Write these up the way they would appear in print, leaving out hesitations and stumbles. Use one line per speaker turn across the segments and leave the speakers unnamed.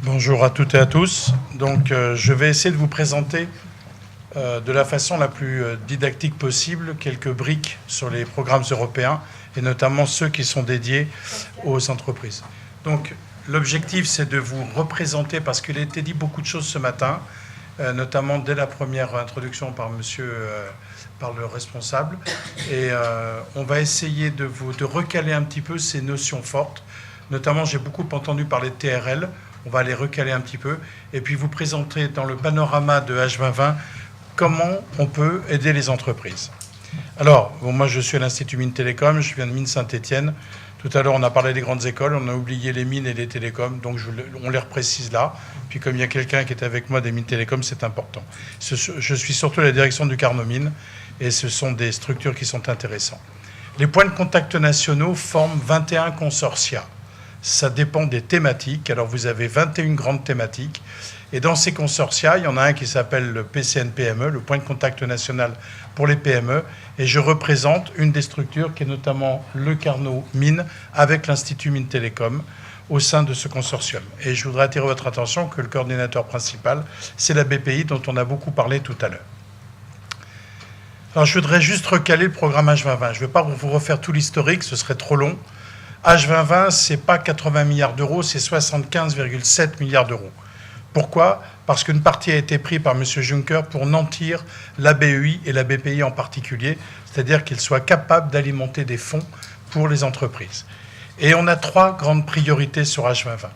Bonjour à toutes et à tous. Donc, je vais essayer de vous présenter de la façon la plus didactique possible quelques briques sur les programmes européens et notamment ceux qui sont dédiés aux entreprises. Donc, l'objectif, c'est de vous représenter, parce qu'il a été dit beaucoup de choses ce matin, notamment dès la première introduction par par le responsable. Et on va essayer de recaler un petit peu ces notions fortes. Notamment, j'ai beaucoup entendu parler de TRL. On va les recaler un petit peu. Et puis vous présenter dans le panorama de H2020 comment on peut aider les entreprises. Alors, moi je suis à l'Institut Mines Télécom, je viens de Mines Saint-Étienne. Tout à l'heure on a parlé des grandes écoles, on a oublié les mines et les télécoms, donc on les reprécise là. Puis comme il y a quelqu'un qui est avec moi des Mines Télécom, c'est important. Je suis surtout à la direction du Carnot Mines et ce sont des structures qui sont intéressantes. Les points de contact nationaux forment 21 consortia. Ça dépend des thématiques. Alors vous avez 21 grandes thématiques. Et dans ces consortia, il y en a un qui s'appelle le PCN-PME, le point de contact national pour les PME. Et je représente une des structures qui est notamment le Carnot Mines avec l'Institut Mines Télécom au sein de ce consortium. Et je voudrais attirer votre attention que le coordinateur principal, c'est la BPI dont on a beaucoup parlé tout à l'heure. Alors je voudrais juste recaler le programme H2020. Je ne vais pas vous refaire tout l'historique, ce serait trop long. H2020, ce n'est pas 80 milliards d'euros, c'est 75,7 milliards d'euros. Pourquoi ? Parce qu'une partie a été prise par M. Juncker pour nantir la BEI et la BPI en particulier, c'est-à-dire qu'ils soient capables d'alimenter des fonds pour les entreprises. Et on a 3 grandes priorités sur H2020.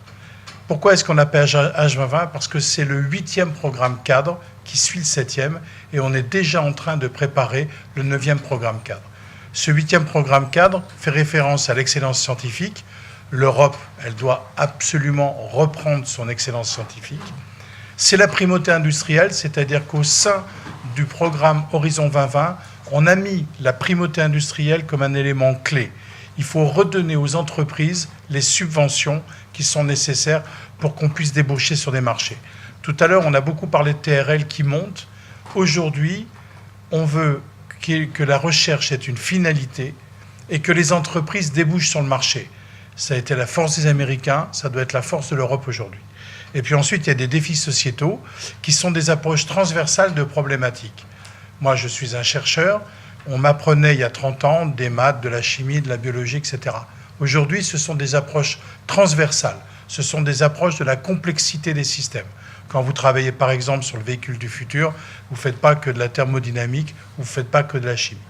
Pourquoi est-ce qu'on appelle H2020 ? Parce que c'est le 8e programme cadre qui suit le 7e et on est déjà en train de préparer le 9e programme cadre. Ce 8e programme cadre fait référence à l'excellence scientifique. L'Europe, elle doit absolument reprendre son excellence scientifique. C'est la primauté industrielle, c'est-à-dire qu'au sein du programme Horizon 2020, on a mis la primauté industrielle comme un élément clé. Il faut redonner aux entreprises les subventions qui sont nécessaires pour qu'on puisse débaucher sur des marchés. Tout à l'heure, on a beaucoup parlé de TRL qui monte. Aujourd'hui, on veut que la recherche est une finalité et que les entreprises débouchent sur le marché. Ça a été la force des Américains, ça doit être la force de l'Europe aujourd'hui. Et puis ensuite, il y a des défis sociétaux qui sont des approches transversales de problématiques. Moi, je suis un chercheur. On m'apprenait il y a 30 ans des maths, de la chimie, de la biologie, etc. Aujourd'hui, ce sont des approches transversales. Ce sont des approches de la complexité des systèmes. Quand vous travaillez par exemple sur le véhicule du futur, vous ne faites pas que de la thermodynamique, vous ne faites pas que de la chimie.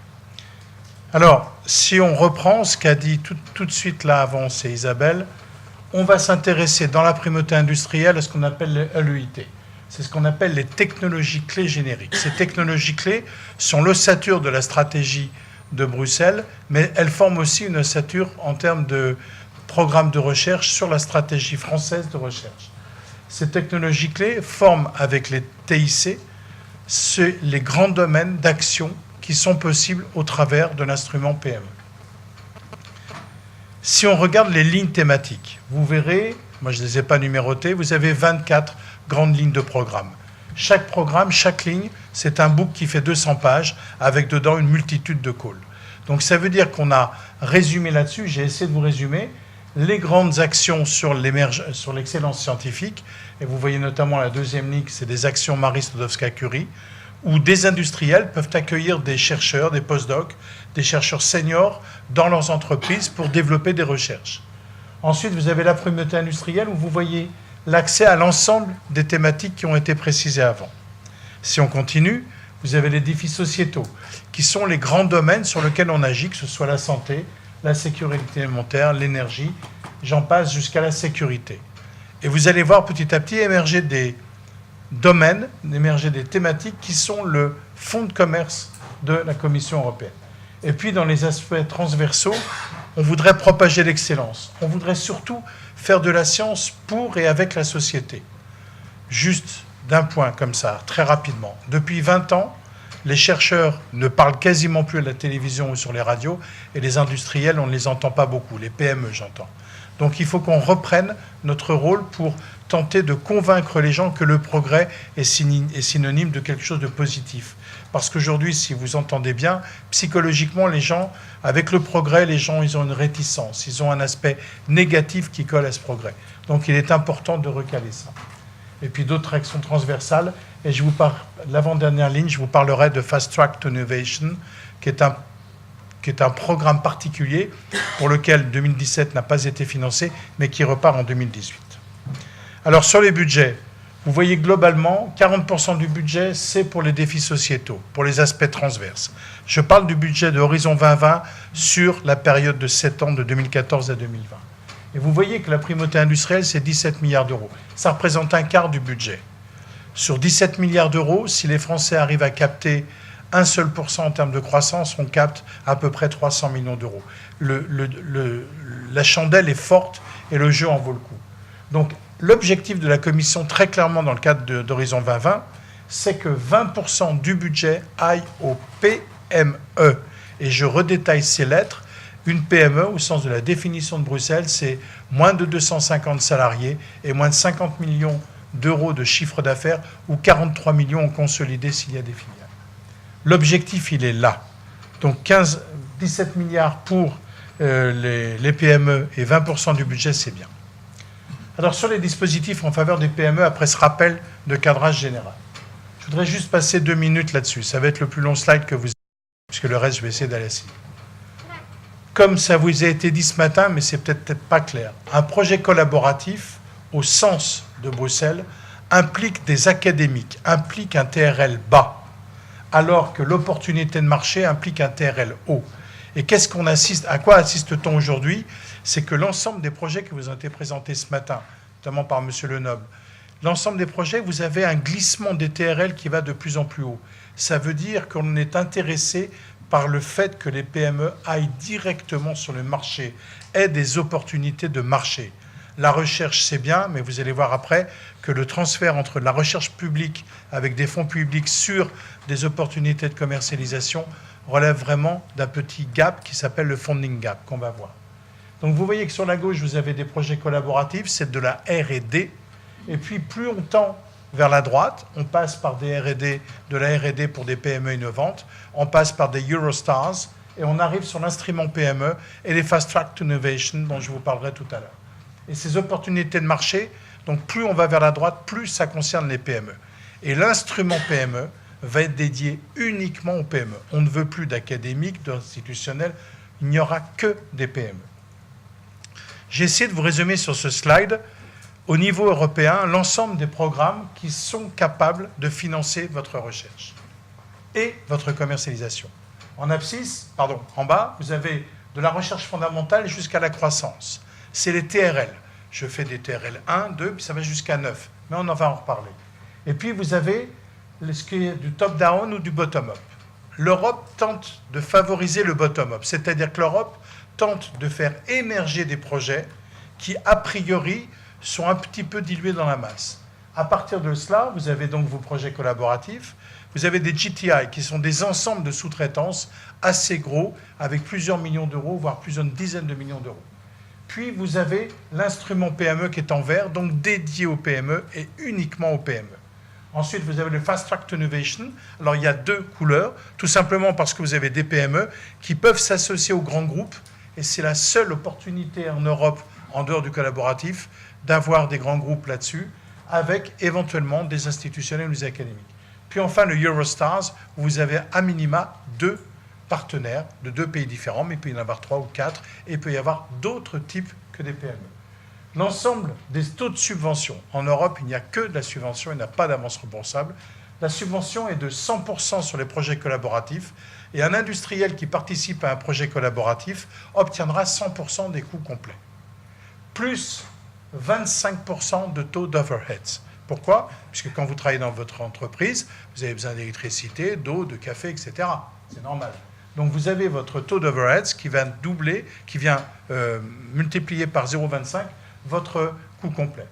Alors, si on reprend ce qu'a dit tout de suite là avant, c'est Isabelle, on va s'intéresser dans la primauté industrielle à ce qu'on appelle les LEIT. C'est ce qu'on appelle les technologies clés génériques. Ces technologies clés sont l'ossature de la stratégie de Bruxelles, mais elles forment aussi une ossature en termes de programme de recherche sur la stratégie française de recherche. Ces technologies clés forment avec les TIC les grands domaines d'action qui sont possibles au travers de l'instrument PME. Si on regarde les lignes thématiques, vous verrez, moi je ne les ai pas numérotées, vous avez 24 grandes lignes de programme. Chaque programme, chaque ligne, c'est un book qui fait 200 pages avec dedans une multitude de calls. Donc ça veut dire qu'on a résumé là-dessus, j'ai essayé de vous résumer, les grandes actions sur l'excellence scientifique, et vous voyez notamment la deuxième ligne, c'est des actions Marie Sklodowska-Curie, où des industriels peuvent accueillir des chercheurs, des postdocs, des chercheurs seniors dans leurs entreprises pour développer des recherches. Ensuite, vous avez la primauté industrielle, où vous voyez l'accès à l'ensemble des thématiques qui ont été précisées avant. Si on continue, vous avez les défis sociétaux, qui sont les grands domaines sur lesquels on agit, que ce soit la santé, la sécurité alimentaire, l'énergie, j'en passe jusqu'à la sécurité. Et vous allez voir petit à petit émerger des domaines, émerger des thématiques qui sont le fonds de commerce de la Commission européenne. Et puis dans les aspects transversaux, on voudrait propager l'excellence. On voudrait surtout faire de la science pour et avec la société. Juste d'un point comme ça, très rapidement. Depuis 20 ans, les chercheurs ne parlent quasiment plus à la télévision ou sur les radios, et les industriels, on ne les entend pas beaucoup, les PME j'entends. Donc il faut qu'on reprenne notre rôle pour tenter de convaincre les gens que le progrès est synonyme de quelque chose de positif. Parce qu'aujourd'hui, si vous entendez bien, psychologiquement, les gens, avec le progrès, les gens, ils ont une réticence, ils ont un aspect négatif qui colle à ce progrès. Donc il est important de recaler ça. Et puis d'autres actions transversales, et je vous parle, l'avant-dernière ligne, je vous parlerai de Fast Track to Innovation, qui est un programme particulier pour lequel 2017 n'a pas été financé, mais qui repart en 2018. Alors sur les budgets, vous voyez globalement, 40% du budget, c'est pour les défis sociétaux, pour les aspects transverses. Je parle du budget de Horizon 2020 sur la période de 7 ans, de 2014 à 2020. Et vous voyez que la primauté industrielle, c'est 17 milliards d'euros. Ça représente un quart du budget. Sur 17 milliards d'euros, si les Français arrivent à capter 1 seul % en termes de croissance, on capte à peu près 300 millions d'euros. La chandelle est forte et le jeu en vaut le coup. Donc, l'objectif de la Commission, très clairement dans le cadre d'Horizon 2020, c'est que 20% du budget aille aux PME. Et je redétaille ces lettres. Une PME, au sens de la définition de Bruxelles, c'est moins de 250 salariés et moins de 50 millions d'euros de chiffre d'affaires ou 43 millions en consolidé s'il y a des filiales. L'objectif, il est là. Donc 17 milliards pour les PME et 20% du budget, c'est bien. Alors sur les dispositifs en faveur des PME, après ce rappel de cadrage général, je voudrais juste passer 2 minutes là-dessus. Ça va être le plus long slide que vous avez, puisque le reste, je vais essayer d'aller assis. Comme ça vous a été dit ce matin, mais c'est peut-être pas clair, un projet collaboratif, au sens de Bruxelles, implique des académiques, implique un TRL bas, alors que l'opportunité de marché implique un TRL haut. Et qu'est-ce qu'on assiste, à quoi assiste-t-on aujourd'hui? C'est que l'ensemble des projets qui vous ont été présentés ce matin, notamment par M. Lenoble, l'ensemble des projets, vous avez un glissement des TRL qui va de plus en plus haut. Ça veut dire qu'on est intéressé par le fait que les PME aillent directement sur le marché, aient des opportunités de marché. La recherche, c'est bien, mais vous allez voir après que le transfert entre la recherche publique avec des fonds publics sur des opportunités de commercialisation relève vraiment d'un petit gap qui s'appelle le funding gap, qu'on va voir. Donc vous voyez que sur la gauche, vous avez des projets collaboratifs, c'est de la R&D, et puis plus on tend vers la droite, on passe par des R&D, de la R&D pour des PME innovantes, on passe par des Eurostars, et on arrive sur l'instrument PME et les Fast Track to Innovation dont je vous parlerai tout à l'heure. Et ces opportunités de marché, donc plus on va vers la droite, plus ça concerne les PME. Et l'instrument PME va être dédié uniquement aux PME. On ne veut plus d'académiques, d'institutionnels, il n'y aura que des PME. J'ai essayé de vous résumer sur ce slide, au niveau européen, l'ensemble des programmes qui sont capables de financer votre recherche et votre commercialisation. En abscisse, en bas, vous avez de la recherche fondamentale jusqu'à la croissance. C'est les TRL. Je fais des TRL 1, 2, puis ça va jusqu'à 9. Mais on en va en reparler. Et puis vous avez ce qui est du top-down ou du bottom-up. L'Europe tente de favoriser le bottom-up, c'est-à-dire que l'Europe tente de faire émerger des projets qui, a priori, sont un petit peu dilués dans la masse. À partir de cela, vous avez donc vos projets collaboratifs, vous avez des GTI qui sont des ensembles de sous-traitance assez gros, avec plusieurs millions d'euros, voire plusieurs dizaines de millions d'euros. Puis vous avez l'instrument PME qui est en vert, donc dédié aux PME et uniquement aux PME. Ensuite, vous avez le Fast Track to Innovation. Alors, il y a 2 couleurs, tout simplement parce que vous avez des PME qui peuvent s'associer aux grands groupes, et c'est la seule opportunité en Europe, en dehors du collaboratif, d'avoir des grands groupes là-dessus, avec éventuellement des institutionnels ou des académiques. Puis enfin, le Eurostars, où vous avez à minima 2 partenaires de 2 pays différents, mais il peut y en avoir 3 ou 4, et il peut y avoir d'autres types que des PME. L'ensemble des taux de subvention. En Europe, il n'y a que de la subvention, il n'y a pas d'avance remboursable. La subvention est de 100% sur les projets collaboratifs, et un industriel qui participe à un projet collaboratif obtiendra 100% des coûts complets. Plus 25% de taux d'overheads. Pourquoi? Puisque quand vous travaillez dans votre entreprise, vous avez besoin d'électricité, d'eau, de café, etc. C'est normal. Donc vous avez votre taux d'overheads qui vient doubler, qui vient multiplier par 0,25 votre coût complet.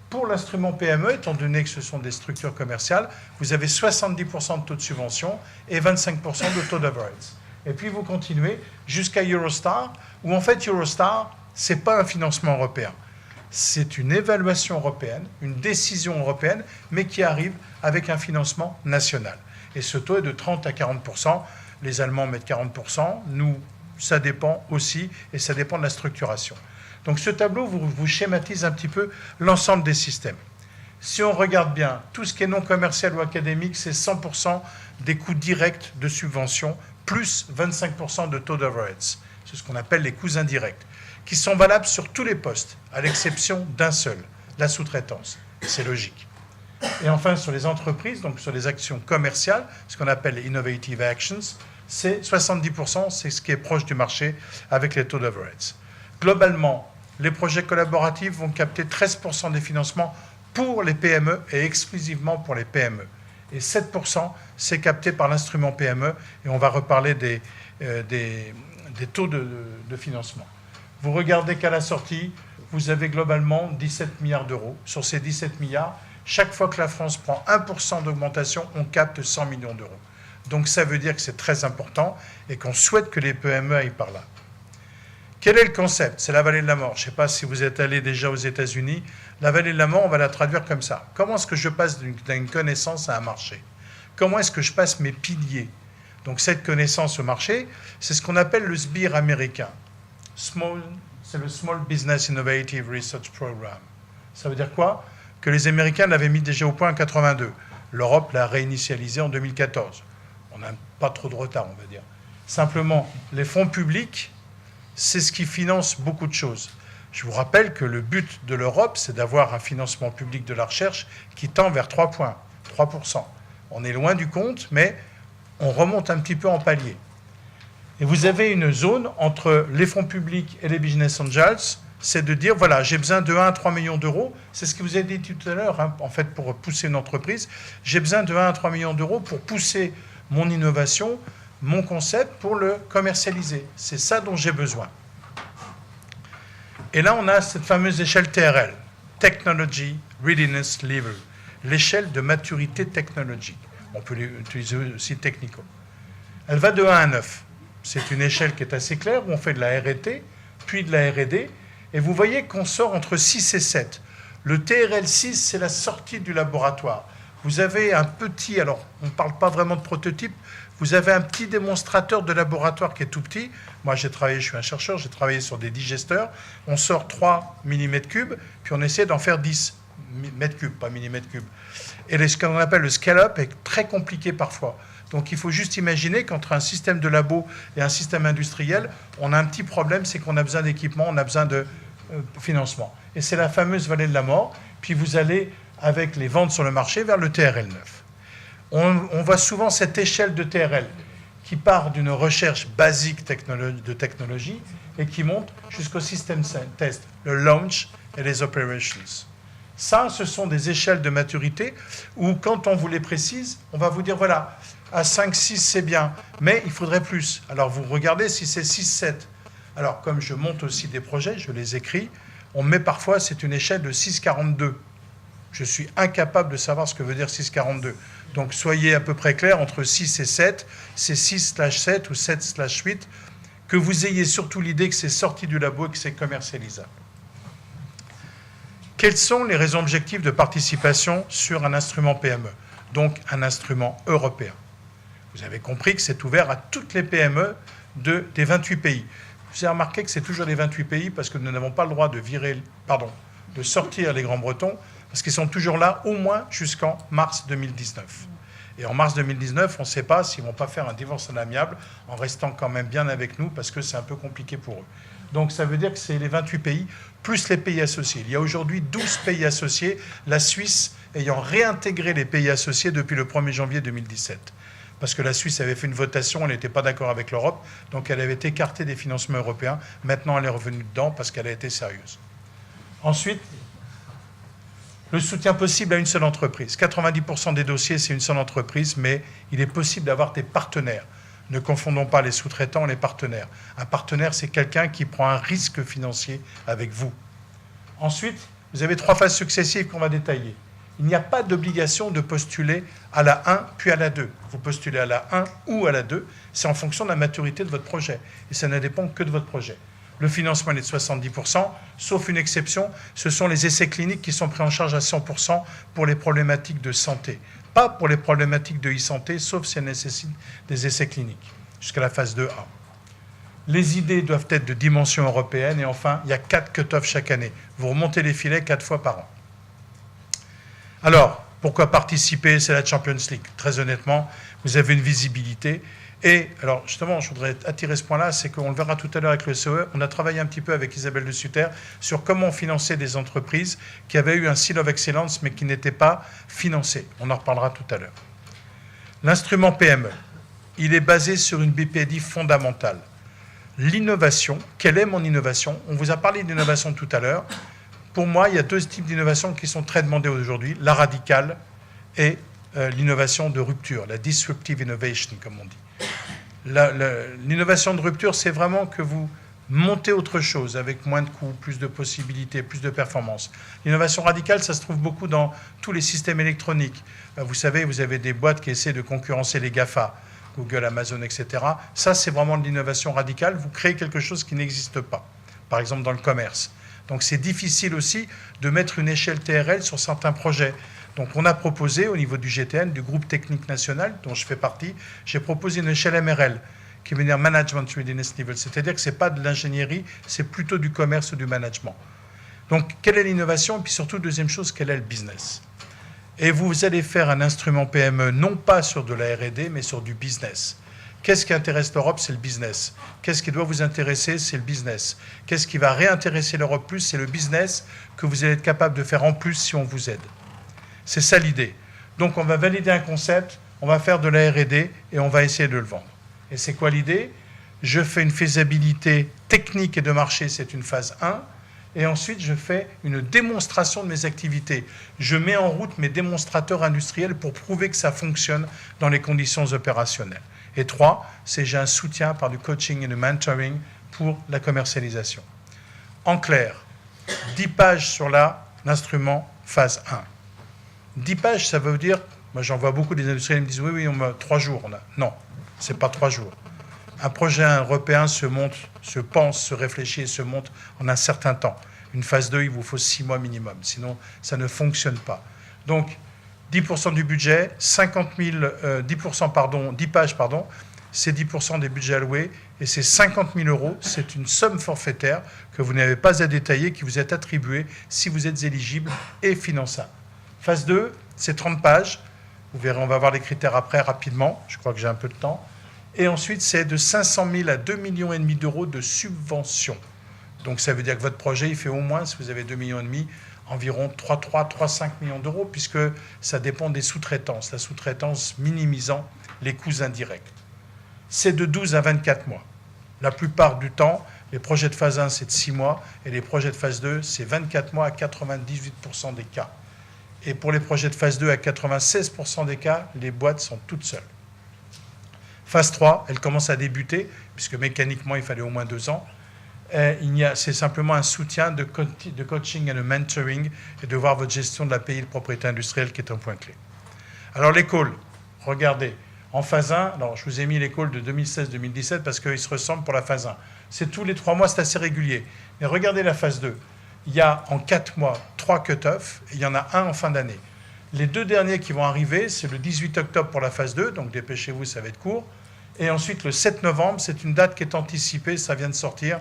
Pour l'instrument PME, étant donné que ce sont des structures commerciales, vous avez 70% de taux de subvention et 25% de taux d'overheads. Et puis vous continuez jusqu'à Eurostar, où en fait Eurostar, Ce n'est pas un financement européen. C'est une évaluation européenne, une décision européenne, mais qui arrive avec un financement national. Et ce taux est de 30 à 40%. Les Allemands mettent 40%. Nous, ça dépend aussi, et ça dépend de la structuration. Donc ce tableau vous schématise un petit peu l'ensemble des systèmes. Si on regarde bien, tout ce qui est non commercial ou académique, c'est 100% des coûts directs de subvention, plus 25% de taux d'overheads. C'est ce qu'on appelle les coûts indirects, qui sont valables sur tous les postes, à l'exception d'un seul, la sous-traitance. C'est logique. Et enfin, sur les entreprises, donc sur les actions commerciales, ce qu'on appelle les innovative actions, c'est 70%, c'est ce qui est proche du marché avec les taux d'overheads. Globalement, les projets collaboratifs vont capter 13% des financements pour les PME et exclusivement pour les PME. Et 7%, c'est capté par l'instrument PME, et on va reparler des taux de financement. Vous regardez qu'à la sortie, vous avez globalement 17 milliards d'euros. Sur ces 17 milliards, chaque fois que la France prend 1% d'augmentation, on capte 100 millions d'euros. Donc ça veut dire que c'est très important et qu'on souhaite que les PME aillent par là. Quel est le concept? C'est la vallée de la mort. Je ne sais pas si vous êtes allé déjà aux États-Unis. La vallée de la mort, on va la traduire comme ça. Comment est-ce que je passe d'une connaissance à un marché? Comment est-ce que je passe mes piliers? Donc cette connaissance au marché, c'est ce qu'on appelle le SBIR américain. C'est le Small Business Innovative Research Program. Ça veut dire quoi? Que les Américains l'avaient mis déjà au point en 82. L'Europe l'a réinitialisé en 2014. On n'a pas trop de retard, on va dire. Simplement, les fonds publics, c'est ce qui finance beaucoup de choses. Je vous rappelle que le but de l'Europe, c'est d'avoir un financement public de la recherche qui tend vers 3%. On est loin du compte, mais on remonte un petit peu en palier. Et vous avez une zone entre les fonds publics et les business angels, c'est de dire, voilà, j'ai besoin de 1 à 3 millions d'euros. C'est ce que vous avez dit tout à l'heure, hein, en fait, pour pousser une entreprise. J'ai besoin de 1 à 3 millions d'euros pour pousser mon innovation, mon concept, pour le commercialiser. C'est ça dont j'ai besoin. Et là, on a cette fameuse échelle TRL, Technology Readiness Level, l'échelle de maturité technologique. On peut l'utiliser aussi technico. Elle va de 1 à 9. C'est une échelle qui est assez claire, où on fait de la R&T, puis de la R&D, et vous voyez qu'on sort entre 6 et 7. Le TRL 6, c'est la sortie du laboratoire. Vous avez un petit, alors on ne parle pas vraiment de prototype, vous avez un petit démonstrateur de laboratoire qui est tout petit. Moi, je suis un chercheur, j'ai travaillé sur des digesteurs. On sort 3 mm3, puis on essaie d'en faire 10 m3, pas mm3. Et ce qu'on appelle le scale-up est très compliqué parfois. Donc il faut juste imaginer qu'entre un système de labo et un système industriel, on a un petit problème, c'est qu'on a besoin d'équipement, on a besoin de financement. Et c'est la fameuse vallée de la mort. Puis vous allez, avec les ventes sur le marché, vers le TRL 9. On voit souvent cette échelle de TRL qui part d'une recherche basique de technologie et qui monte jusqu'au système test, le launch et les operations. Ça, ce sont des échelles de maturité où, quand on vous les précise, on va vous dire, voilà, à 5, 6, c'est bien, mais il faudrait plus. Alors, vous regardez si c'est 6, 7. Alors, comme je monte aussi des projets, je les écris, on met parfois, c'est une échelle de 6,42. Je suis incapable de savoir ce que veut dire 6,42. Donc, soyez à peu près clair, entre 6 et 7, c'est 6/7 ou 7/8, que vous ayez surtout l'idée que c'est sorti du labo et que c'est commercialisable. Quelles sont les raisons objectives de participation sur un instrument PME, donc un instrument européen? Vous avez compris que c'est ouvert à toutes les PME des 28 pays. Vous avez remarqué que c'est toujours les 28 pays parce que nous n'avons pas le droit de sortir les Grands-Bretons parce qu'ils sont toujours là au moins jusqu'en mars 2019. Et en mars 2019, on ne sait pas s'ils ne vont pas faire un divorce en amiable en restant quand même bien avec nous parce que c'est un peu compliqué pour eux. Donc ça veut dire que c'est les 28 pays plus les pays associés. Il y a aujourd'hui 12 pays associés, la Suisse ayant réintégré les pays associés depuis le 1er janvier 2017. Parce que la Suisse avait fait une votation, elle n'était pas d'accord avec l'Europe, donc elle avait été écartée des financements européens. Maintenant, elle est revenue dedans parce qu'elle a été sérieuse. Ensuite, le soutien possible à une seule entreprise. 90% des dossiers, c'est une seule entreprise, mais il est possible d'avoir des partenaires. Ne confondons pas les sous-traitants et les partenaires. Un partenaire, c'est quelqu'un qui prend un risque financier avec vous. Ensuite, vous avez 3 phases successives qu'on va détailler. Il n'y a pas d'obligation de postuler à la 1 puis à la 2. Vous postulez à la 1 ou à la 2, c'est en fonction de la maturité de votre projet. Et ça ne dépend que de votre projet. Le financement est de 70%, sauf une exception, ce sont les essais cliniques qui sont pris en charge à 100% pour les problématiques de santé. Pas pour les problématiques de e-santé, sauf si elles nécessitent des essais cliniques, jusqu'à la phase 2A. Les idées doivent être de dimension européenne, et enfin, il y a 4 cut-offs chaque année. Vous remontez les filets 4 fois par an. Alors, pourquoi participer? C'est la Champions League. Très honnêtement, vous avez une visibilité. Et alors, justement, je voudrais attirer ce point-là, c'est qu'on le verra tout à l'heure avec le COE. On a travaillé un petit peu avec Isabelle de Sutter sur comment financer des entreprises qui avaient eu un Seal of Excellence, mais qui n'étaient pas financées. On en reparlera tout à l'heure. L'instrument PME, il est basé sur une BPDI fondamentale. L'innovation, quelle est mon innovation? On vous a parlé d'innovation tout à l'heure. Pour moi, il y a 2 types d'innovation qui sont très demandés aujourd'hui, la radicale et l'innovation de rupture, la disruptive innovation, comme on dit. L'innovation de rupture, c'est vraiment que vous montez autre chose avec moins de coûts, plus de possibilités, plus de performances. L'innovation radicale, ça se trouve beaucoup dans tous les systèmes électroniques. Vous savez, vous avez des boîtes qui essaient de concurrencer les GAFA, Google, Amazon, etc. Ça, c'est vraiment de l'innovation radicale. Vous créez quelque chose qui n'existe pas, par exemple dans le commerce. Donc c'est difficile aussi de mettre une échelle TRL sur certains projets. Donc on a proposé au niveau du GTN, du groupe technique national, dont je fais partie, j'ai proposé une échelle MRL, qui veut dire Management Readiness Level. C'est-à-dire que ce n'est pas de l'ingénierie, c'est plutôt du commerce ou du management. Donc quelle est l'innovation? Et puis surtout, deuxième chose, quel est le business? Et vous allez faire un instrument PME, non pas sur de la R&D, mais sur du business. Qu'est-ce qui intéresse l'Europe? C'est le business. Qu'est-ce qui doit vous intéresser? C'est le business. Qu'est-ce qui va réintéresser l'Europe plus? C'est le business que vous allez être capable de faire en plus si on vous aide. C'est ça l'idée. Donc on va valider un concept, on va faire de la R&D et on va essayer de le vendre. Et c'est quoi l'idée? Je fais une faisabilité technique et de marché, c'est une phase 1. Et ensuite, je fais une démonstration de mes activités. Je mets en route mes démonstrateurs industriels pour prouver que ça fonctionne dans les conditions opérationnelles. Et 3, c'est j'ai un soutien par du coaching et du mentoring pour la commercialisation. En clair, 10 pages sur l'instrument phase 1. 10 pages, ça veut dire, moi j'en vois beaucoup des industriels qui me disent oui, on a 3 jours. Non, ce n'est pas 3 jours. Un projet européen se monte, se pense, se réfléchit et se monte en un certain temps. Une phase 2, il vous faut 6 mois minimum, sinon ça ne fonctionne pas. Donc, 10% du budget, 10 pages, c'est 10% des budgets alloués, et c'est 50 000 €, c'est une somme forfaitaire que vous n'avez pas à détailler, qui vous est attribuée si vous êtes éligible et finançable. Phase 2, c'est 30 pages, vous verrez, on va voir les critères après rapidement, je crois que j'ai un peu de temps. Et ensuite, c'est de 500 000 à 2,5 millions d'euros de subventions. Donc ça veut dire que votre projet, il fait au moins, si vous avez 2,5 millions, environ 3,5 millions d'euros, puisque ça dépend des sous-traitances, la sous-traitance minimisant les coûts indirects. C'est de 12 à 24 mois. La plupart du temps, les projets de phase 1, c'est de 6 mois, et les projets de phase 2, c'est 24 mois à 98% des cas. Et pour les projets de phase 2, à 96% des cas, les boîtes sont toutes seules. Phase 3, elle commence à débuter, puisque mécaniquement, il fallait au moins 2 ans. C'est simplement un soutien de coaching et de mentoring et de voir votre gestion de la pays de propriété industrielle qui est un point clé. Alors les calls, regardez, en phase 1, alors je vous ai mis les calls de 2016-2017 parce qu'ils se ressemblent pour la phase 1. C'est tous les 3 mois, c'est assez régulier. Mais regardez la phase 2. Il y a en 4 mois 3 cut-offs et il y en a un en fin d'année. Les 2 derniers qui vont arriver, c'est le 18 octobre pour la phase 2, donc dépêchez-vous, ça va être court. Et ensuite, le 7 novembre, c'est une date qui est anticipée, ça vient de sortir.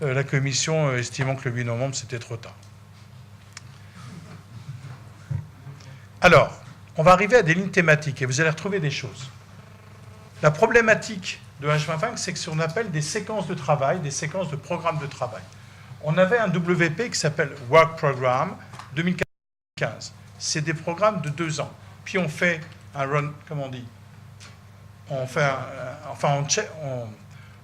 La commission estimant que le 8 novembre, c'était trop tard. Alors, on va arriver à des lignes thématiques et vous allez retrouver des choses. La problématique de H25, c'est que ce qu'on appelle des séquences de travail, des séquences de programmes de travail. On avait un WP qui s'appelle Work Program 2015. C'est des programmes de 2 ans. Puis on fait un run, comment on dit? On fait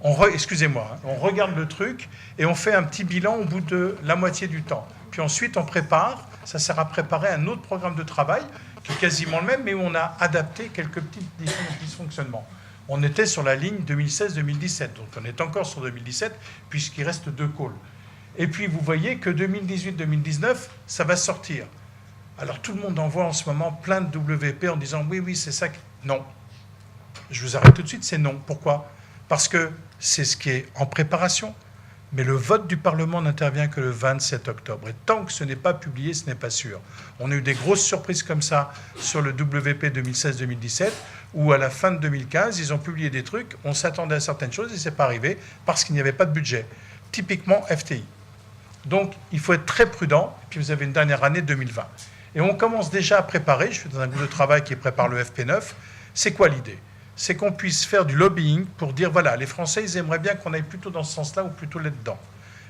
on regarde le truc et on fait un petit bilan au bout de la moitié du temps. Puis ensuite, on prépare, ça sert à préparer un autre programme de travail qui est quasiment le même, mais où on a adapté quelques petits dysfonctionnements. On était sur la ligne 2016-2017, donc on est encore sur 2017, puisqu'il reste 2 calls. Et puis, vous voyez que 2018-2019, ça va sortir. Alors, tout le monde envoie en ce moment plein de WP en disant « oui, c'est ça ». Non. Je vous arrête tout de suite, c'est non. Pourquoi? Parce que c'est ce qui est en préparation. Mais le vote du Parlement n'intervient que le 27 octobre. Et tant que ce n'est pas publié, ce n'est pas sûr. On a eu des grosses surprises comme ça sur le WP 2016-2017, où à la fin de 2015, ils ont publié des trucs, on s'attendait à certaines choses et ce n'est pas arrivé parce qu'il n'y avait pas de budget. Typiquement FTI. Donc, il faut être très prudent. Et puis, vous avez une dernière année 2020. Et on commence déjà à préparer, je suis dans un groupe de travail qui prépare le FP9. C'est quoi l'idée ? C'est qu'on puisse faire du lobbying pour dire, voilà, les Français, ils aimeraient bien qu'on aille plutôt dans ce sens-là ou plutôt là-dedans.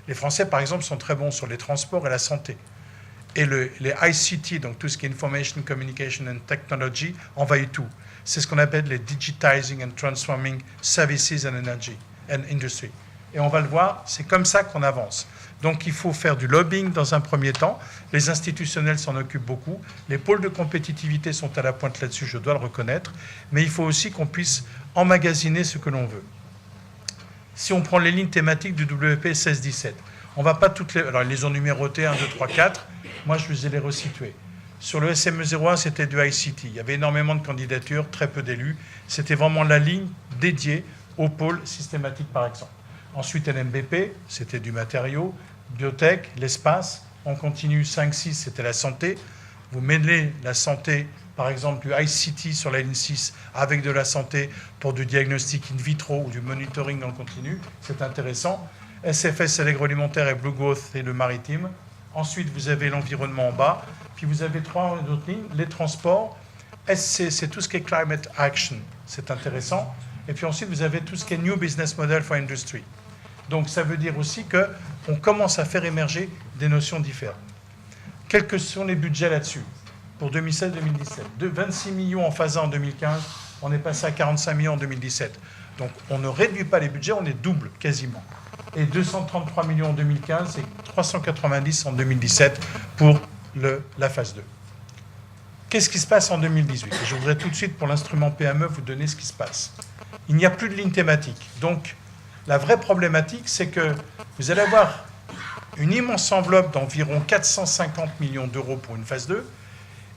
Les Français, par exemple, sont très bons sur les transports et la santé. Et les ICT, donc tout ce qui est Information, Communication and Technology, envahit tout. C'est ce qu'on appelle les Digitizing and Transforming Services and Energy and Industry. Et on va le voir, c'est comme ça qu'on avance. Donc il faut faire du lobbying dans un premier temps. Les institutionnels s'en occupent beaucoup. Les pôles de compétitivité sont à la pointe là-dessus, je dois le reconnaître. Mais il faut aussi qu'on puisse emmagasiner ce que l'on veut. Si on prend les lignes thématiques du WP 16-17, on ne va pas toutes les... Alors ils les ont numérotées 1, 2, 3, 4. Moi, je vous ai les resituées. Sur le SME 01, c'était du ICT. Il y avait énormément de candidatures, très peu d'élus. C'était vraiment la ligne dédiée au pôle systématique, par exemple. Ensuite, LMBP, c'était du matériau. Biotech, l'espace. On continue 5-6, c'était la santé. Vous mêlez la santé, par exemple, du ICT sur la ligne 6 avec de la santé pour du diagnostic in vitro ou du monitoring dans le continu. C'est intéressant. SFS, c'est l'agroalimentaire et Blue Growth, c'est le maritime. Ensuite, vous avez l'environnement en bas. Puis vous avez 3 autres lignes. Les transports. SC, c'est tout ce qui est Climate Action. C'est intéressant. Et puis ensuite, vous avez tout ce qui est New Business Model for Industry. Donc, ça veut dire aussi qu'on commence à faire émerger des notions différentes. Quels que sont les budgets là-dessus? Pour 2016-2017, de 26 millions en phase 1 en 2015, on est passé à 45 millions en 2017. Donc, on ne réduit pas les budgets, on est double quasiment. Et 233 millions en 2015 et 390 en 2017 pour la phase 2. Qu'est-ce qui se passe en 2018? Et je voudrais tout de suite, pour l'instrument PME, vous donner ce qui se passe. Il n'y a plus de ligne thématique. Donc, la vraie problématique, c'est que vous allez avoir une immense enveloppe d'environ 450 millions d'euros pour une phase 2.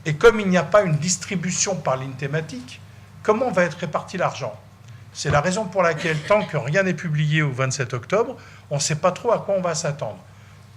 Et comme il n'y a pas une distribution par ligne thématique, comment va être réparti l'argent? C'est la raison pour laquelle, tant que rien n'est publié au 27 octobre, on ne sait pas trop à quoi on va s'attendre.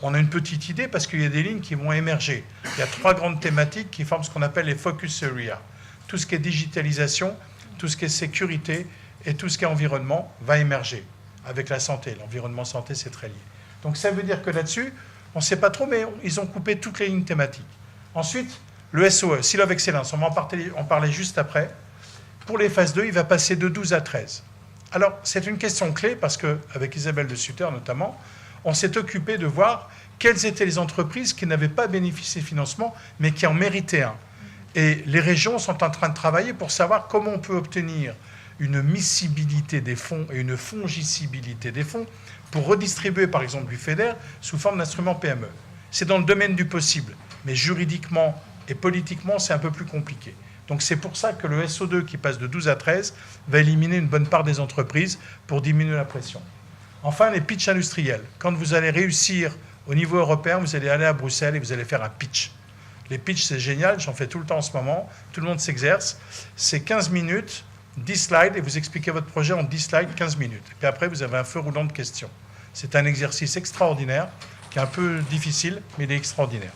On a une petite idée parce qu'il y a des lignes qui vont émerger. Il y a 3 grandes thématiques qui forment ce qu'on appelle les focus areas. Tout ce qui est digitalisation, tout ce qui est sécurité et tout ce qui est environnement va émerger avec la santé. L'environnement santé, c'est très lié. Donc ça veut dire que là-dessus, on ne sait pas trop, mais ils ont coupé toutes les lignes thématiques. Ensuite, le SOE, Seal of Excellence, on va en parler juste après. Pour les phases 2, il va passer de 12 à 13. Alors, c'est une question clé parce qu'avec Isabelle de Sutter notamment, on s'est occupé de voir quelles étaient les entreprises qui n'avaient pas bénéficié de financement, mais qui en méritaient un. Et les régions sont en train de travailler pour savoir comment on peut obtenir une miscibilité des fonds et une fongibilité des fonds pour redistribuer, par exemple, du FEDER sous forme d'instruments PME. C'est dans le domaine du possible, mais juridiquement et politiquement, c'est un peu plus compliqué. Donc c'est pour ça que le SO2 qui passe de 12 à 13 va éliminer une bonne part des entreprises pour diminuer la pression. Enfin, les pitchs industriels. Quand vous allez réussir au niveau européen, vous allez aller à Bruxelles et vous allez faire un pitch. Les pitchs, c'est génial, j'en fais tout le temps en ce moment, tout le monde s'exerce. C'est 15 minutes, 10 slides, et vous expliquez votre projet en 10 slides, 15 minutes. Et puis après, vous avez un feu roulant de questions. C'est un exercice extraordinaire, qui est un peu difficile, mais il est extraordinaire.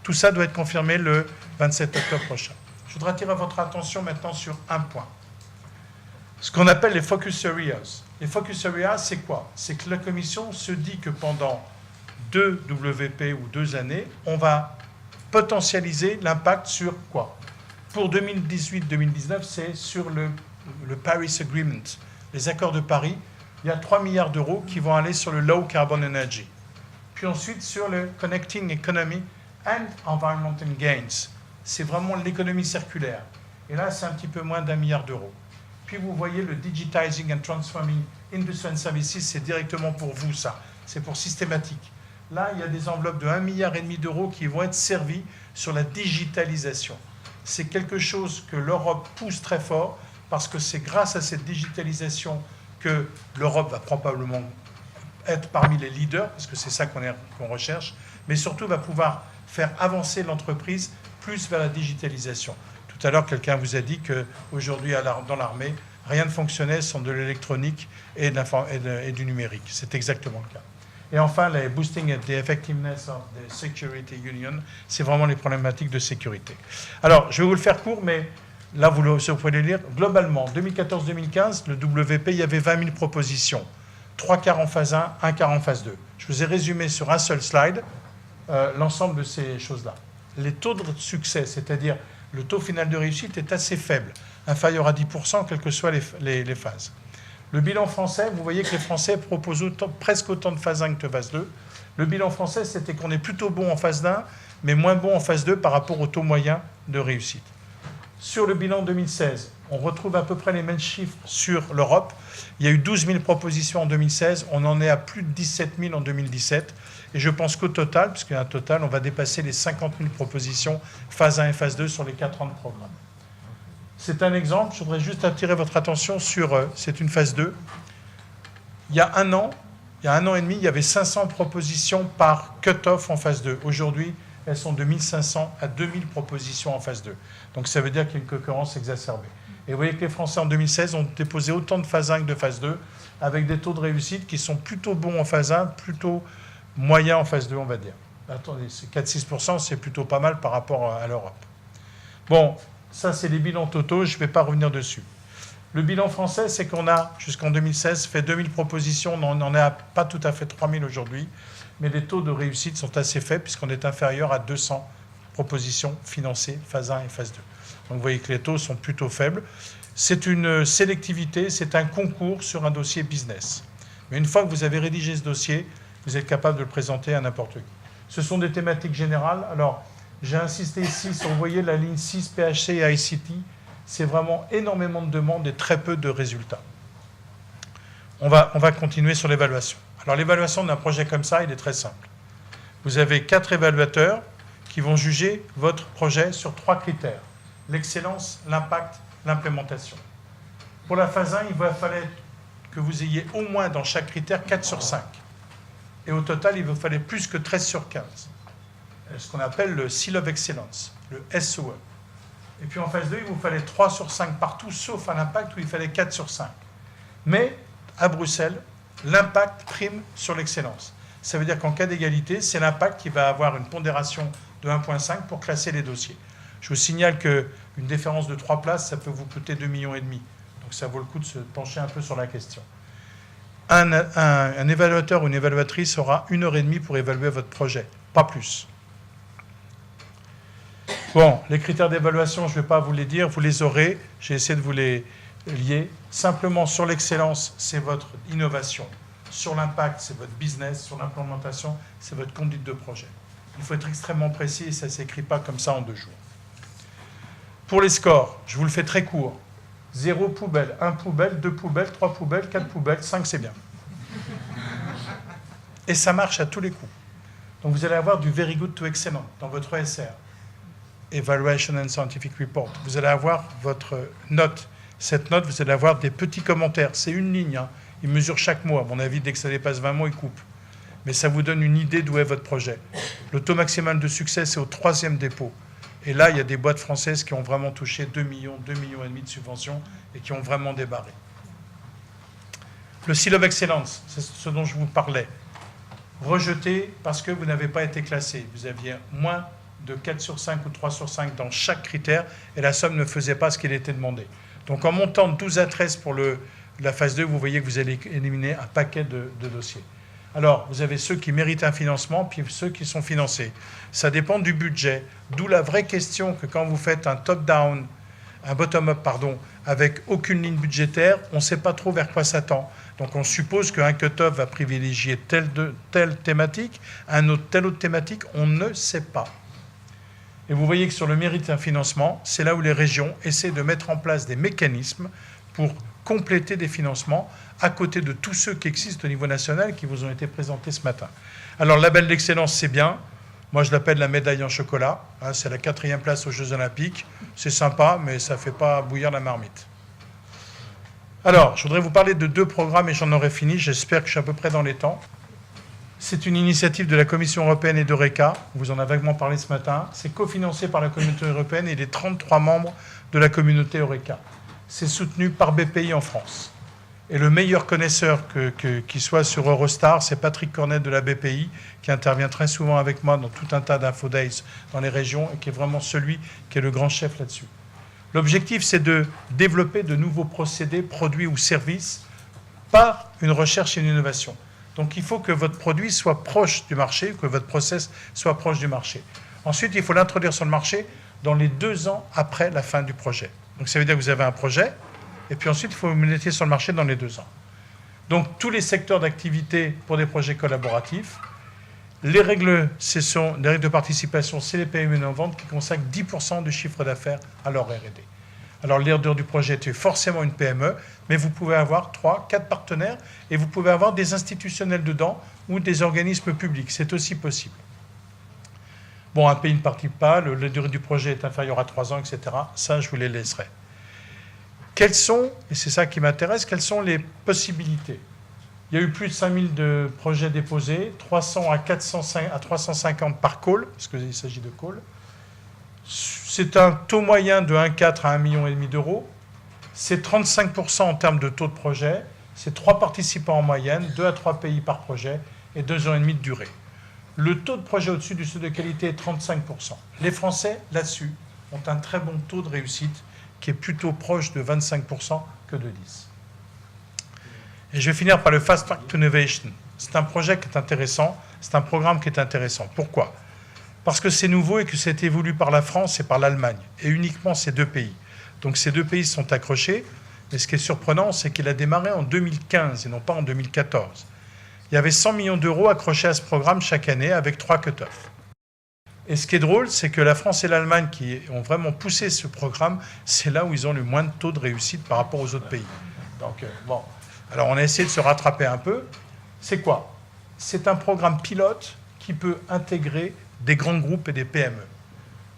Tout ça doit être confirmé le 27 octobre prochain. Je voudrais attirer votre attention maintenant sur un point. Ce qu'on appelle les focus areas. Les focus areas, c'est quoi? C'est que la Commission se dit que pendant 2 WP ou 2 années, on va potentialiser l'impact sur quoi? Pour 2018-2019, c'est sur le Paris Agreement, les accords de Paris. Il y a 3 milliards d'euros qui vont aller sur le Low Carbon Energy. Puis ensuite, sur le Connecting Economy and Environmental Gains. C'est vraiment l'économie circulaire. Et là, c'est un petit peu moins d'1 milliard d'euros. Puis vous voyez le Digitizing and Transforming Industry and Services, c'est directement pour vous ça. C'est pour systématique. Là, il y a des enveloppes de 1,5 milliard d'euros qui vont être servies sur la digitalisation. C'est quelque chose que l'Europe pousse très fort parce que c'est grâce à cette digitalisation que l'Europe va probablement être parmi les leaders, parce que c'est ça qu'on recherche, mais surtout va pouvoir faire avancer l'entreprise plus vers la digitalisation. Tout à l'heure, quelqu'un vous a dit qu'aujourd'hui, dans l'armée, rien ne fonctionnait sans de l'électronique et du numérique. C'est exactement le cas. Et enfin, les boosting the effectiveness of the security union, c'est vraiment les problématiques de sécurité. Alors, je vais vous le faire court, mais là, vous pouvez le lire. Globalement, 2014-2015, le WP, il y avait 20 000 propositions. 3 quarts en phase 1, 1 quart en phase 2. Je vous ai résumé sur un seul slide l'ensemble de ces choses-là. Les taux de succès, c'est-à-dire le taux final de réussite, est assez faible, inférieur à 10%, quelles que soient les phases. Le bilan français, vous voyez que les Français proposent presque autant de phase 1 que de phase 2. Le bilan français, c'était qu'on est plutôt bon en phase 1, mais moins bon en phase 2 par rapport au taux moyen de réussite. Sur le bilan 2016, on retrouve à peu près les mêmes chiffres sur l'Europe. Il y a eu 12 000 propositions en 2016, on en est à plus de 17 000 en 2017. Et je pense qu'au total, puisqu'il y a un total, on va dépasser les 50 000 propositions phase 1 et phase 2 sur les 4 ans de programme. C'est un exemple, je voudrais juste attirer votre attention sur, c'est une phase 2. Il y a un an et demi, il y avait 500 propositions par cut-off en phase 2. Aujourd'hui, elles sont de 1500 à 2000 propositions en phase 2. Donc ça veut dire qu'il y a une concurrence exacerbée. Et vous voyez que les Français en 2016 ont déposé autant de phase 1 que de phase 2, avec des taux de réussite qui sont plutôt bons en phase 1, plutôt moyens en phase 2, on va dire. Attendez, 4-6%, c'est plutôt pas mal par rapport à l'Europe. Bon, ça c'est les bilans totaux, je ne vais pas revenir dessus. Le bilan français, c'est qu'on a, jusqu'en 2016, fait 2000 propositions, on n'en est à pas tout à fait 3000 aujourd'hui, mais les taux de réussite sont assez faibles puisqu'on est inférieur à 200 propositions financées, phase 1 et phase 2. Donc vous voyez que les taux sont plutôt faibles. C'est une sélectivité, c'est un concours sur un dossier business. Mais une fois que vous avez rédigé ce dossier, vous êtes capable de le présenter à n'importe qui. Ce sont des thématiques générales. Alors, j'ai insisté ici sur, vous voyez, la ligne 6, PHC et ICT. C'est vraiment énormément de demandes et très peu de résultats. On va continuer sur l'évaluation. Alors, l'évaluation d'un projet comme ça, il est très simple. Vous avez 4 évaluateurs qui vont juger votre projet sur 3 critères. L'excellence, l'impact, l'implémentation. Pour la phase 1, il va falloir que vous ayez au moins dans chaque critère 4 sur 5. Et au total, il vous fallait plus que 13 sur 15. Ce qu'on appelle le Seal of Excellence, le SOE. Et puis en phase 2, il vous fallait 3 sur 5 partout, sauf à l'impact où il fallait 4 sur 5. Mais à Bruxelles, l'impact prime sur l'excellence. Ça veut dire qu'en cas d'égalité, c'est l'impact qui va avoir une pondération de 1,5 pour classer les dossiers. Je vous signale qu'une différence de 3 places, ça peut vous coûter 2,5 millions. Donc ça vaut le coup de se pencher un peu sur la question. Un évaluateur ou une évaluatrice aura 1h30 pour évaluer votre projet, pas plus. Bon, les critères d'évaluation, je ne vais pas vous les dire, vous les aurez, j'ai essayé de vous les lier. Simplement, sur l'excellence, c'est votre innovation. Sur l'impact, c'est votre business. Sur l'implémentation, c'est votre conduite de projet. Il faut être extrêmement précis et ça ne s'écrit pas comme ça en 2 jours. Pour les scores, je vous le fais très court. 0 poubelle, 1 poubelle, 2 poubelles, 3 poubelles, 4 poubelles, 5 c'est bien. Et ça marche à tous les coups. Donc vous allez avoir du very good to excellent dans votre ESR. Evaluation and Scientific Report. Vous allez avoir votre note. Cette note, vous allez avoir des petits commentaires. C'est une ligne. Hein. Il mesure chaque mot. À mon avis, dès que ça dépasse 20 mots, il coupe. Mais ça vous donne une idée d'où est votre projet. Le taux maximal de succès, c'est au 3e dépôt. Et là, il y a des boîtes françaises qui ont vraiment touché 2 millions et demi de subventions et qui ont vraiment débarré. Le Seal of Excellence, c'est ce dont je vous parlais. Rejeté parce que vous n'avez pas été classé. Vous aviez moins de 4 sur 5 ou 3 sur 5 dans chaque critère et la somme ne faisait pas ce qu'il était demandé. Donc en montant de 12 à 13 pour la phase 2, vous voyez que vous allez éliminer un paquet de dossiers. Alors, vous avez ceux qui méritent un financement, puis ceux qui sont financés. Ça dépend du budget. D'où la vraie question que quand vous faites un top-down, un bottom-up, pardon, avec aucune ligne budgétaire, on ne sait pas trop vers quoi s'attend. Donc on suppose qu'un cut-off va privilégier telle thématique, telle autre thématique, on ne sait pas. Et vous voyez que sur le mérite d'un financement, c'est là où les régions essaient de mettre en place des mécanismes pour compléter des financements à côté de tous ceux qui existent au niveau national qui vous ont été présentés ce matin. Alors, le label d'excellence, c'est bien. Moi, je l'appelle la médaille en chocolat. C'est la 4e place aux Jeux Olympiques. C'est sympa, mais ça ne fait pas bouillir la marmite. Alors, je voudrais vous parler de 2 programmes et j'en aurai fini. J'espère que je suis à peu près dans les temps. C'est une initiative de la Commission européenne et d'Eureka. On vous en a vaguement parlé ce matin. C'est cofinancé par la Communauté européenne et les 33 membres de la communauté Eureka. C'est soutenu par BPI en France. Et le meilleur connaisseur qui soit sur Eurostar, c'est Patrick Cornet de la BPI, qui intervient très souvent avec moi dans tout un tas d'info days dans les régions et qui est vraiment celui qui est le grand chef là-dessus. L'objectif, c'est de développer de nouveaux procédés, produits ou services par une recherche et une innovation. Donc il faut que votre produit soit proche du marché, que votre process soit proche du marché. Ensuite, il faut l'introduire sur le marché dans les 2 ans après la fin du projet. Donc ça veut dire que vous avez un projet, et puis ensuite, il faut le mettre sur le marché dans les 2 ans. Donc tous les secteurs d'activité pour des projets collaboratifs. Les règles de participation, c'est les PME innovantes qui consacrent 10% du chiffre d'affaires à leur R&D. Alors l'ordre du projet est forcément une PME, mais vous pouvez avoir 3, 4 partenaires et vous pouvez avoir des institutionnels dedans ou des organismes publics. C'est aussi possible. Bon, un pays ne participe pas, la durée du projet est inférieure à 3 ans, etc. Ça, je vous les laisserai. Quelles sont, et c'est ça qui m'intéresse, quelles sont les possibilités ? Il y a eu plus de 5000 de projets déposés, 300 à 350 par call, parce qu'il s'agit de call. C'est un taux moyen de 1,4 à 1,5 million d'euros. C'est 35% en termes de taux de projet. C'est 3 participants en moyenne, 2 à 3 pays par projet et 2 ans et demi de durée. Le taux de projet au-dessus du seuil de qualité est 35%. Les Français, là-dessus, ont un très bon taux de réussite qui est plutôt proche de 25% que de 10%. Et je vais finir par le Fast Track to Innovation. C'est un projet qui est intéressant, c'est un programme qui est intéressant. Pourquoi ? Parce que c'est nouveau et que c'est évolué par la France et par l'Allemagne, et uniquement ces 2 pays. Donc ces 2 pays sont accrochés, mais ce qui est surprenant, c'est qu'il a démarré en 2015 et non pas en 2014. Il y avait 100 millions d'euros accrochés à ce programme chaque année avec 3 cut-offs. Et ce qui est drôle, c'est que la France et l'Allemagne qui ont vraiment poussé ce programme, c'est là où ils ont le moins de taux de réussite par rapport aux autres pays. Donc bon, alors on a essayé de se rattraper un peu. C'est quoi ? C'est un programme pilote qui peut intégrer des grands groupes et des PME.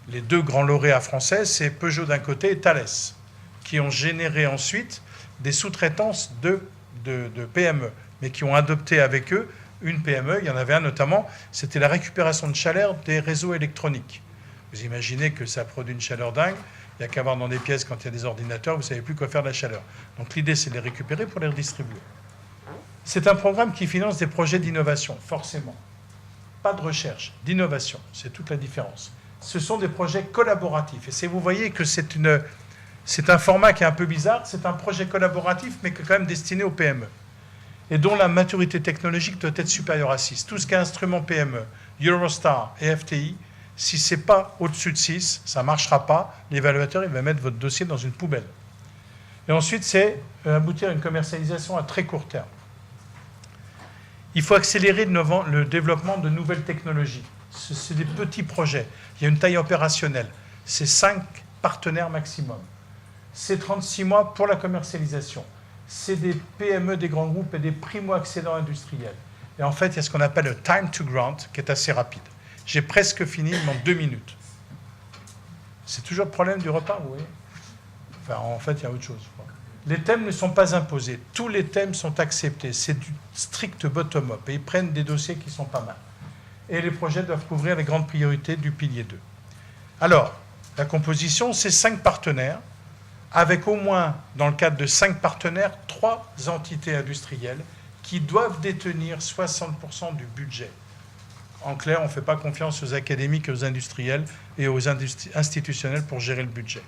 Les 2 grands lauréats français, c'est Peugeot d'un côté et Thales, qui ont généré ensuite des sous-traitances de PME, mais qui ont adopté avec eux une PME. Il y en avait un notamment, c'était la récupération de chaleur des réseaux électroniques. Vous imaginez que ça produit une chaleur dingue. Il n'y a qu'à voir dans des pièces quand il y a des ordinateurs, vous ne savez plus quoi faire de la chaleur. Donc l'idée, c'est de les récupérer pour les redistribuer. C'est un programme qui finance des projets d'innovation, forcément. Pas de recherche, d'innovation. C'est toute la différence. Ce sont des projets collaboratifs. Et vous voyez que c'est un format qui est un peu bizarre. C'est un projet collaboratif, mais qui est quand même destiné aux PME. Et dont la maturité technologique doit être supérieure à 6. Tout ce qui est instrument PME, Eurostar et FTI, si ce n'est pas au-dessus de 6, ça ne marchera pas. L'évaluateur, il va mettre votre dossier dans une poubelle. Et ensuite, c'est aboutir à une commercialisation à très court terme. Il faut accélérer le développement de nouvelles technologies. C'est des petits projets. Il y a une taille opérationnelle. C'est 5 partenaires maximum. C'est 36 mois pour la commercialisation. C'est des PME, des grands groupes et des primo-accédants industriels. Et en fait, il y a ce qu'on appelle le time to grant, qui est assez rapide. J'ai presque fini en 2 minutes. C'est toujours le problème du repas, vous voyez. Enfin, en fait, il y a autre chose. Les thèmes ne sont pas imposés. Tous les thèmes sont acceptés. C'est du strict bottom-up. Et ils prennent des dossiers qui sont pas mal. Et les projets doivent couvrir les grandes priorités du pilier 2. Alors, la composition, c'est 5 partenaires, avec au moins, dans le cadre de 5 partenaires, 3 entités industrielles qui doivent détenir 60% du budget. En clair, on ne fait pas confiance aux académiques, aux industriels et aux institutionnels pour gérer le budget.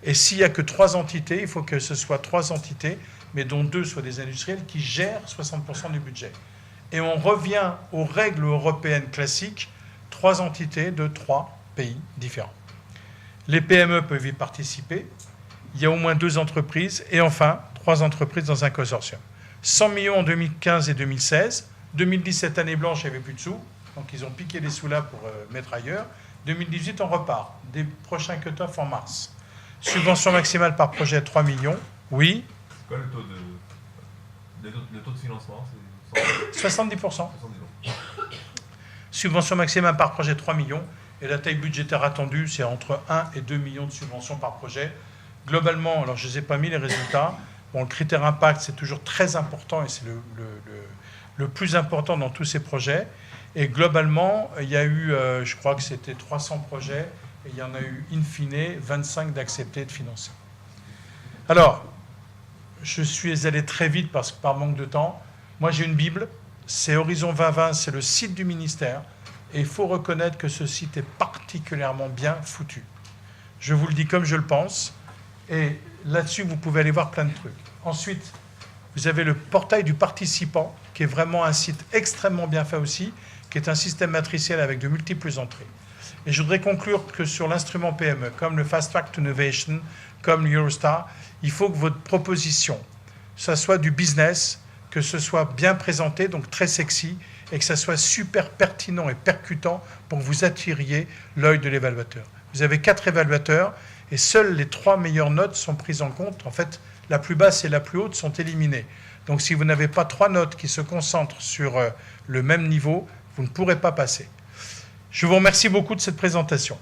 Et s'il n'y a que 3 entités, il faut que ce soit 3 entités, mais dont 2 soient des industriels qui gèrent 60% du budget. Et on revient aux règles européennes classiques, 3 entités de 3 pays différents. Les PME peuvent y participer. Il y a au moins 2 entreprises. Et enfin, 3 entreprises dans un consortium. 100 millions en 2015 et 2016. 2017, année blanche, il n'y avait plus de sous. Donc ils ont piqué les sous là pour mettre ailleurs. 2018, on repart. Des prochains cut-offs en mars. Subvention maximale par projet, 3 millions. Oui.
C'est quoi le taux de financement?
70%. Subvention maximale par projet, 3 millions. Et la taille budgétaire attendue, c'est entre 1 et 2 millions de subventions par projet. Globalement, alors je ne les ai pas mis les résultats. Bon, le critère impact, c'est toujours très important et c'est le plus important dans tous ces projets. Et globalement, il y a eu, je crois que c'était 300 projets, et il y en a eu, in fine, 25 d'acceptés de financer. Alors, je suis allé très vite parce que par manque de temps. Moi, j'ai une Bible, c'est Horizon 2020, c'est le site du ministère. Et il faut reconnaître que ce site est particulièrement bien foutu. Je vous le dis comme je le pense. Et là-dessus, vous pouvez aller voir plein de trucs. Ensuite, vous avez le portail du participant, qui est vraiment un site extrêmement bien fait aussi, qui est un système matriciel avec de multiples entrées. Et je voudrais conclure que sur l'instrument PME, comme le Fast Track to Innovation, comme l'Eurostar, il faut que votre proposition, ça soit du business, que ce soit bien présenté, donc très sexy, et que ça soit super pertinent et percutant pour que vous attiriez l'œil de l'évaluateur. Vous avez 4 évaluateurs, et seules les 3 meilleures notes sont prises en compte. En fait, la plus basse et la plus haute sont éliminées. Donc si vous n'avez pas 3 notes qui se concentrent sur le même niveau, vous ne pourrez pas passer. Je vous remercie beaucoup de cette présentation.